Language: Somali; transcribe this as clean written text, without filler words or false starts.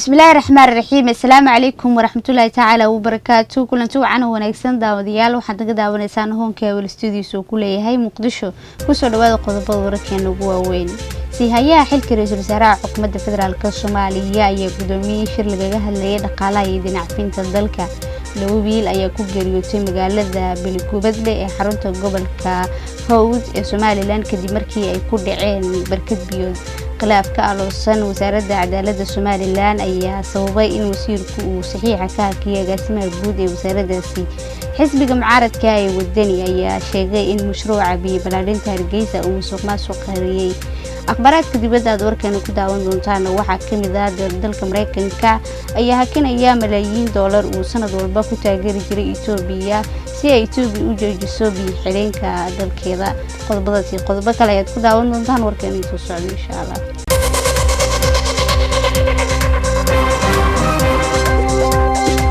بسم الله الرحمن الرحيم. السلام عليكم ورحمة الله تعالى وبركاته. كل انتو عنه ونكسن داوديال وحد داونيسان هون كاوالاستوديو سو كليه هاي مقدشو كسو دواada qodobada wararkeena ugu waaweyn sihayaha xilka ra'iisul wasaaraha xukuumadda federaalka Soomaaliya ayaa gudoomiyay shir lagaga hadlayay dhaqaalaha iyo dhinacfinta dalka. laba wiil ayaa ku geeriyootay magaalada Beledweyne ee xarunta gobolka Hawd ee Somaliland kadib markii ay ku dhaceen barkad biyood. khilaafka aloosan wasaaradda cadaaladda Somaliland ayaa sababay in wasiirku uu saxiixa ka hakiyo agaasimaha guud ee wasaaraddaasi. xisbiga mucaaradka ee wadani ayaa sheegay in mashruuca biyo balaarinta Hargeysa uu musuqmaasuq qariyay. akhbaraadka dibadda aad warkeena ku daawan doontaan waxaa kamid ah dalka Mareykanka ayaa hakinaya malaayiin dollar uu sanad walba ku taageeri jiray Itoobiya si ay Itoobiya u joojiso biyo xireenka dalkeeda. qodobada kale ayaad ku daawan doontaan warkeena intuu socdo insha Allah.